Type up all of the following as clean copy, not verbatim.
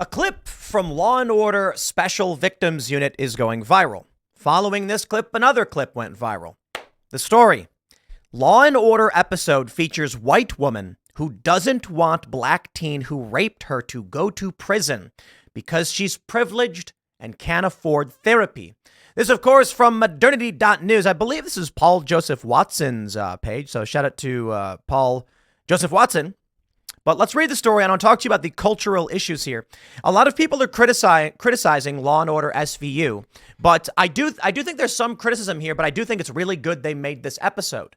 A clip from Law & Order Special Victims Unit is going viral. Following this clip, another clip went viral. The story: Law & Order episode features white woman who doesn't want black teen who raped her to go to prison because she's privileged and can't afford therapy. This, of course, from modernity.news. I believe this is Paul Joseph Watson's page, so shout out to Paul Joseph Watson. But let's read the story, and I'll talk to you about the cultural issues here. A lot of people are criticizing Law & Order SVU, but I do think there's some criticism here, but I do think it's really good they made this episode.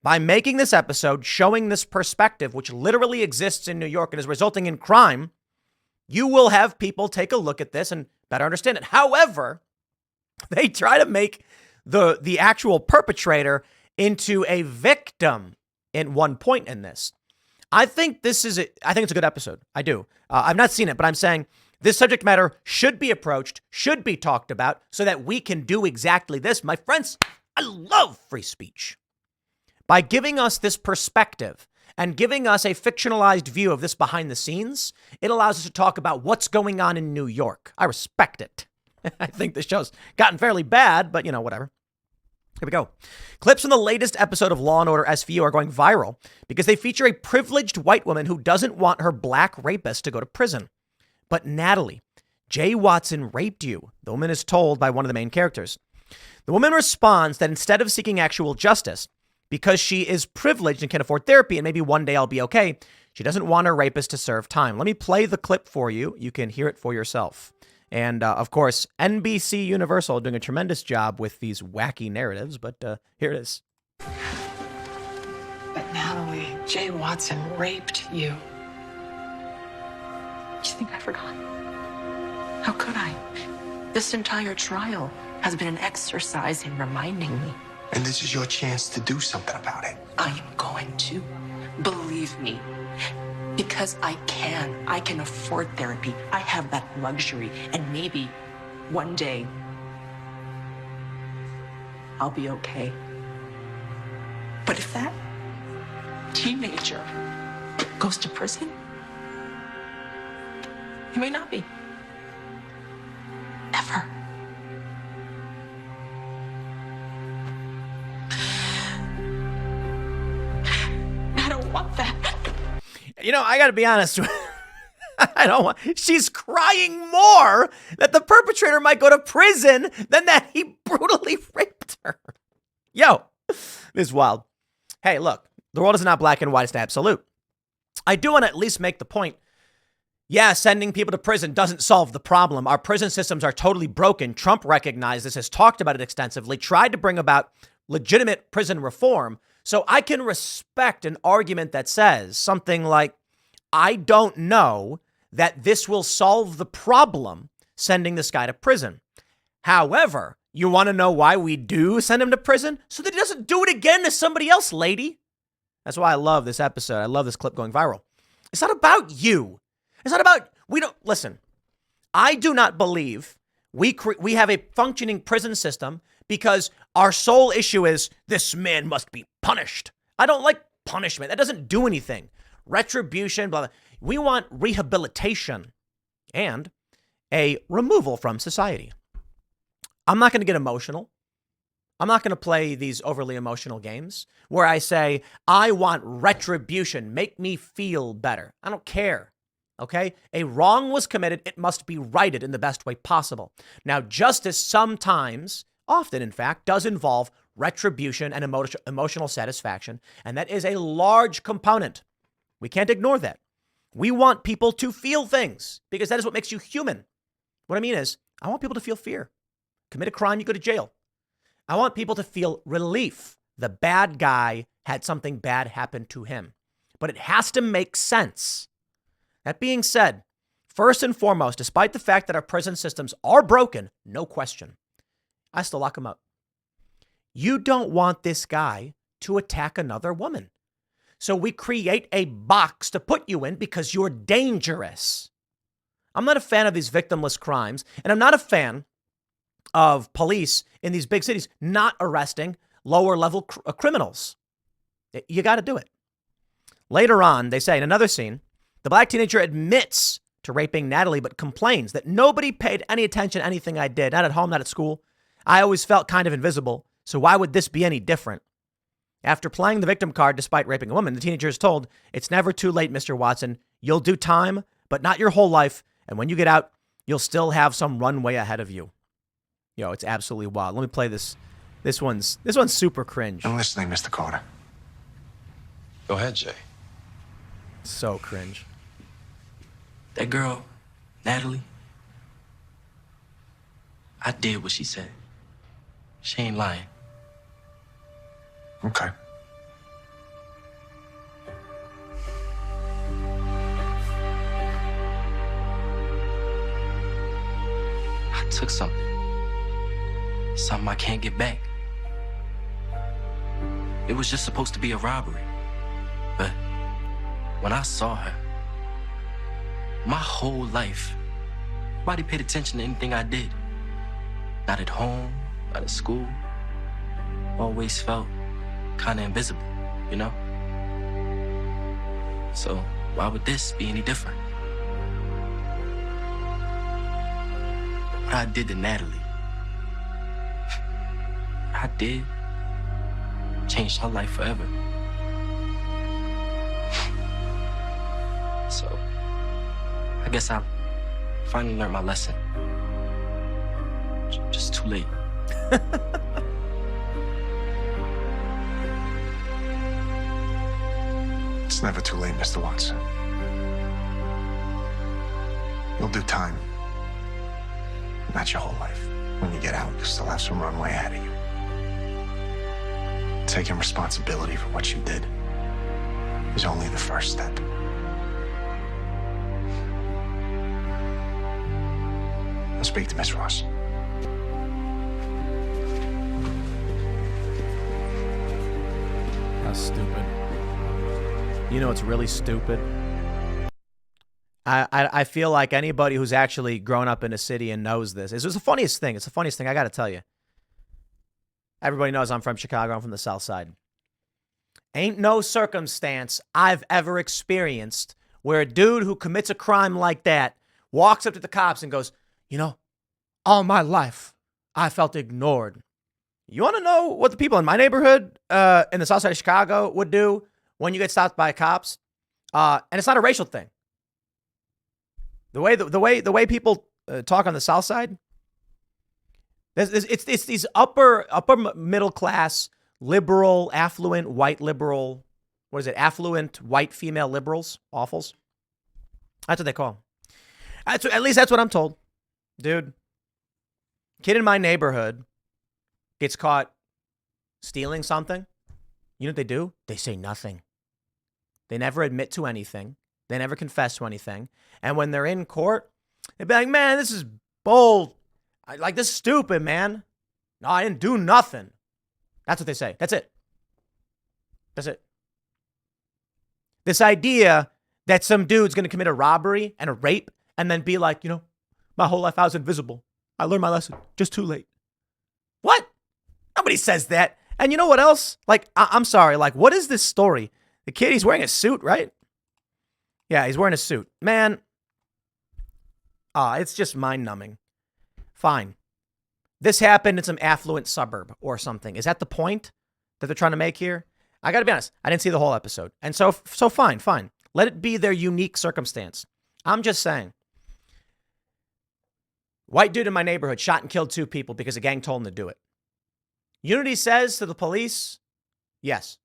By making this episode, showing this perspective, which literally exists in New York and is resulting in crime, you will have people take a look at this and better understand it. However, they try to make the actual perpetrator into a victim in one point in this. I think it's a good episode. I do. I've not seen it, but I'm saying this subject matter should be approached, should be talked about so that we can do exactly this. My friends, I love free speech. By giving us this perspective and giving us a fictionalized view of this behind the scenes, it allows us to talk about what's going on in New York. I respect it. I think this show's gotten fairly bad, but whatever. Here we go. Clips from the latest episode of Law & Order SVU are going viral because they feature a privileged white woman who doesn't want her black rapist to go to prison. But Natalie, Jay Watson raped you, the woman is told by one of the main characters. The woman responds that instead of seeking actual justice, because she is privileged and can afford therapy and maybe one day I'll be okay, she doesn't want her rapist to serve time. Let me play the clip for you. You can hear it for yourself. And, of course, NBC Universal doing a tremendous job with these wacky narratives, but here it is. But Natalie, Jay Watson raped you. You think I forgot? How could I? This entire trial has been an exercise in reminding me. And this is your chance to do something about it. I am going to. Believe me. Because I can afford therapy. I have that luxury. And maybe one day I'll be okay. But if that teenager goes to prison, he may not be. Ever. I don't want that. I got to be honest. I don't want. She's crying more that the perpetrator might go to prison than that he brutally raped her. Yo, this is wild. Hey, look, the world is not black and white, it's absolute. I do want to at least make the point. Yeah, sending people to prison doesn't solve the problem. Our prison systems are totally broken. Trump recognized this, has talked about it extensively, tried to bring about legitimate prison reform. So I can respect an argument that says something like, I don't know that this will solve the problem sending this guy to prison. However, you want to know why we do send him to prison? So that he doesn't do it again to somebody else, lady. That's why I love this episode. I love this clip going viral. It's not about you. It's not about, listen, I do not believe we have a functioning prison system because our sole issue is this man must be punished. I don't like punishment. That doesn't do anything. Retribution, blah, blah. We want rehabilitation and a removal from society. I'm not going to get emotional. I'm not going to play these overly emotional games where I say, I want retribution. Make me feel better. I don't care. Okay? A wrong was committed. It must be righted in the best way possible. Now, justice sometimes, often in fact, does involve retribution and emotional satisfaction. And that is a large component. We can't ignore that. We want people to feel things because that is what makes you human. What I mean is, I want people to feel fear. Commit a crime, you go to jail. I want people to feel relief. The bad guy had something bad happen to him. But it has to make sense. That being said, first and foremost, despite the fact that our prison systems are broken, no question, I still lock him up. You don't want this guy to attack another woman. So we create a box to put you in because you're dangerous. I'm not a fan of these victimless crimes, and I'm not a fan of police in these big cities not arresting lower level criminals. You got to do it. Later on, they say in another scene, the black teenager admits to raping Natalie, but complains that nobody paid any attention to anything I did, not at home, not at school. I always felt kind of invisible, so why would this be any different? After playing the victim card despite raping a woman, the teenager is told, it's never too late, Mr. Watson. You'll do time, but not your whole life, and when you get out, you'll still have some runway ahead of you. Yo, it's absolutely wild. Let me play this. This one's super cringe. I'm listening, Mr. Carter. Go ahead, Jay. So cringe. That girl, Natalie, I did what she said. She ain't lying. Okay. I took something. Something I can't get back. It was just supposed to be a robbery. But when I saw her, my whole life, nobody paid attention to anything I did. Not at home, not at school. Always felt kind of invisible, you know? So why would this be any different? What I did to Natalie, I did, changed her life forever. So I guess I finally learned my lesson. Just too late. It's never too late, Mr. Watson. You'll do time. Not your whole life. When you get out, you'll still have some runway ahead of you. Taking responsibility for what you did is only the first step. I'll speak to Miss Ross. How stupid. You know what's really stupid? I feel like anybody who's actually grown up in a city and knows this. It's the funniest thing. It's the funniest thing. I got to tell you. Everybody knows I'm from Chicago. I'm from the South Side. Ain't no circumstance I've ever experienced where a dude who commits a crime like that walks up to the cops and goes, you know, all my life I felt ignored. You want to know what the people in my neighborhood in the South Side of Chicago would do when you get stopped by cops? And it's not a racial thing. The way people talk on the South Side, it's these upper middle class, liberal, affluent, white liberal, what is it? Affluent, white female liberals, awfuls. That's what they call them. At least that's what I'm told. Dude, kid in my neighborhood gets caught stealing something. You know what they do? They say nothing. They never admit to anything. They never confess to anything. And when they're in court, they'd be like, man, this is bold. This is stupid, man. No, I didn't do nothing. That's what they say. That's it. That's it. This idea that some dude's going to commit a robbery and a rape and then be like, you know, my whole life I was invisible. I learned my lesson. Just too late. What? Nobody says that. And you know what else? I'm sorry. What is this story? The kid, he's wearing a suit, right? Yeah, he's wearing a suit. Man, it's just mind-numbing. Fine. This happened in some affluent suburb or something. Is that the point that they're trying to make here? I got to be honest. I didn't see the whole episode. And so fine. Let it be their unique circumstance. I'm just saying. White dude in my neighborhood shot and killed 2 people because a gang told him to do it. Unity says to the police, yes.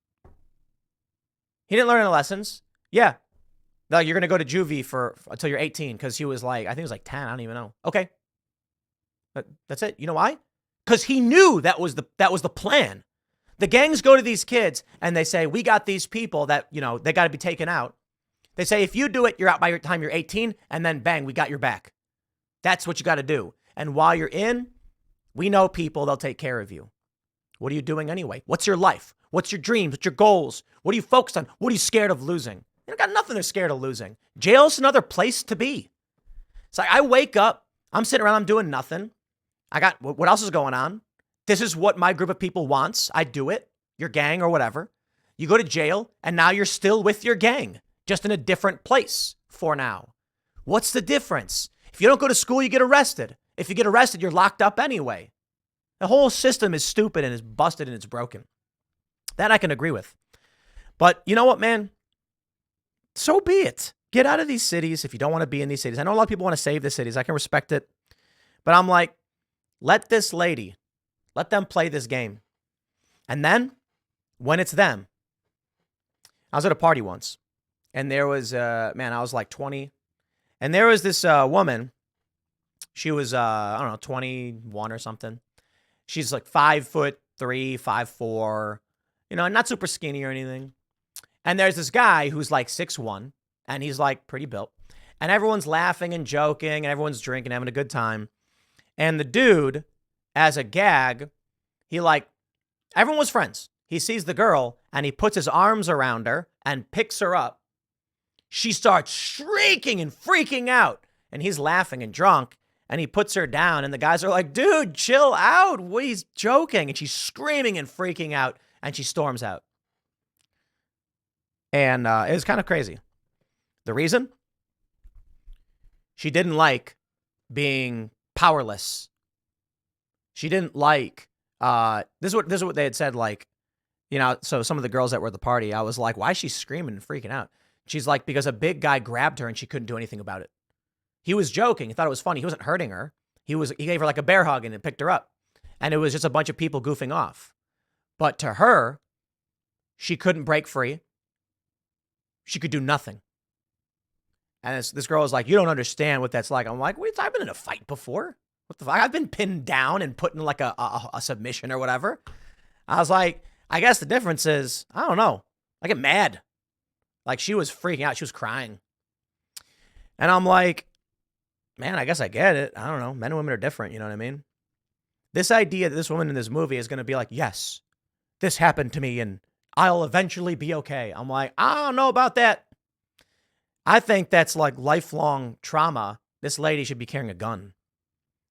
He didn't learn any lessons. Yeah. Like, you're going to go to juvie until you're 18 because he was I think he was 10. I don't even know. Okay. But that's it. You know why? Because he knew that was the plan. The gangs go to these kids and they say, we got these people that, you know, they got to be taken out. They say, if you do it, you're out by the time you're 18, and then bang, we got your back. That's what you got to do. And while you're in, we know people, they'll take care of you. What are you doing anyway? What's your life? What's your dreams? What's your goals? What are you focused on? What are you scared of losing? You got nothing they're scared of losing. Jail's another place to be. It's like I wake up, I'm sitting around, I'm doing nothing. I got, what else is going on? This is what my group of people wants. I do it, your gang or whatever. You go to jail and now you're still with your gang, just in a different place for now. What's the difference? If you don't go to school, you get arrested. If you get arrested, you're locked up anyway. The whole system is stupid and is busted and it's broken. That I can agree with. But you know what, man? So be it. Get out of these cities if you don't want to be in these cities. I know a lot of people want to save the cities. I can respect it. But I'm like, let this lady, let them play this game. And then, when it's them, I was at a party once. And there was, man, I was like 20. And there was this woman. She was, I don't know, 21 or something. She's like 5'3", 5'4", you know, not super skinny or anything. And there's this guy who's like 6'1", and he's like pretty built. And everyone's laughing and joking, and everyone's drinking, having a good time. And the dude, as a gag, he like, everyone was friends. He sees the girl, and he puts his arms around her and picks her up. She starts shrieking and freaking out, and he's laughing and drunk. And he puts her down, and the guys are like, dude, chill out. He's joking. And she's screaming and freaking out, and she storms out. And it was kind of crazy. The reason? She didn't like being powerless. She didn't like, this is what they had said, like, you know, so some of the girls that were at the party, I was like, why is she screaming and freaking out? She's like, because a big guy grabbed her and she couldn't do anything about it. He was joking. He thought it was funny. He wasn't hurting her. He gave her like a bear hug and picked her up. And it was just a bunch of people goofing off. But to her, she couldn't break free. She could do nothing. And this girl was like, you don't understand what that's like. I'm like, wait, I've been in a fight before. What the fuck? I've been pinned down and put in like a submission or whatever. I was like, I guess the difference is, I don't know. I get mad. Like she was freaking out. She was crying. And I'm like, man, I guess I get it. I don't know. Men and women are different. You know what I mean? This idea that this woman in this movie is going to be like, yes, this happened to me and I'll eventually be okay. I'm like, I don't know about that. I think that's like lifelong trauma. This lady should be carrying a gun.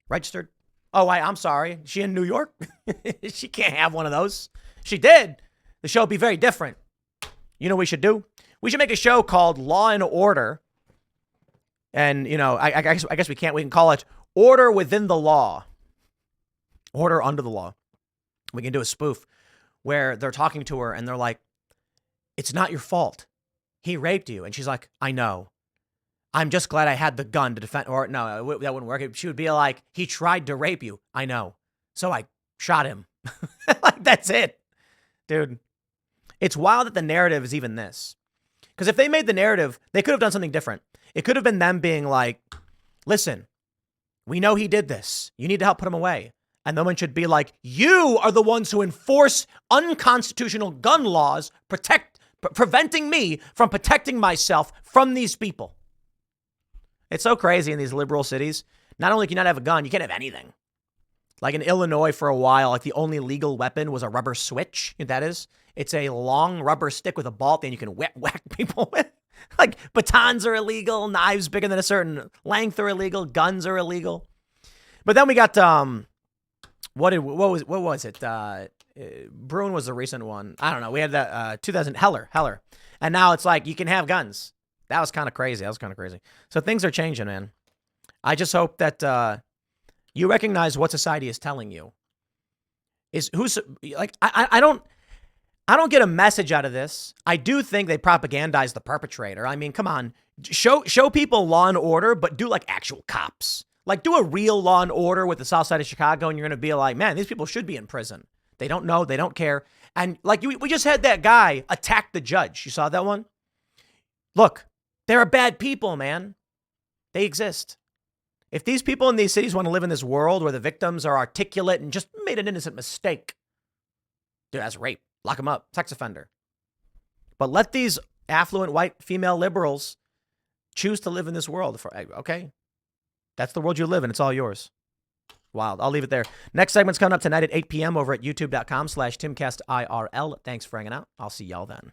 Registered? Oh, I'm sorry. Is she in New York? She can't have one of those. She did. The show would be very different. You know what we should do? We should make a show called Law and Order. And, you know, I guess we can call it Order Within the Law. Order Under the Law. We can do a spoof where they're talking to her and they're like, it's not your fault. He raped you. And she's like, I know. I'm just glad I had the gun to defend. Or no, that wouldn't work. She would be like, he tried to rape you. I know. So I shot him. Like, that's it. Dude, it's wild that the narrative is even this. Because if they made the narrative, they could have done something different. It could have been them being like, listen, we know he did this. You need to help put him away. And the woman should be like, you are the ones who enforce unconstitutional gun laws, preventing me from protecting myself from these people. It's so crazy in these liberal cities. Not only can you not have a gun, you can't have anything. Like in Illinois for a while, like the only legal weapon was a rubber switch. You know what that is? It's a long rubber stick with a ball thing you can whack people with. Like batons are illegal, knives bigger than a certain length are illegal, guns are illegal. But then we got what was it? Bruin was the recent one. I don't know. We had that 2000 Heller, and now it's like you can have guns. That was kind of crazy. So things are changing, man. I just hope that you recognize what society is telling you. Is who's like I don't get a message out of this. I do think they propagandize the perpetrator. I mean, come on, show people Law and Order, but do like actual cops. Like do a real Law and Order with the South Side of Chicago, and you're gonna be like, man, these people should be in prison. They don't know, they don't care, and like we just had that guy attack the judge. You saw that one? Look, there are bad people, man. They exist. If these people in these cities want to live in this world where the victims are articulate and just made an innocent mistake, dude, that's rape. Lock them up. Sex offender. But let these affluent white female liberals choose to live in this world. Okay? That's the world you live in. It's all yours. Wild. I'll leave it there. Next segment's coming up tonight at 8 p.m. over at youtube.com/TimcastIRL. Thanks for hanging out. I'll see y'all then.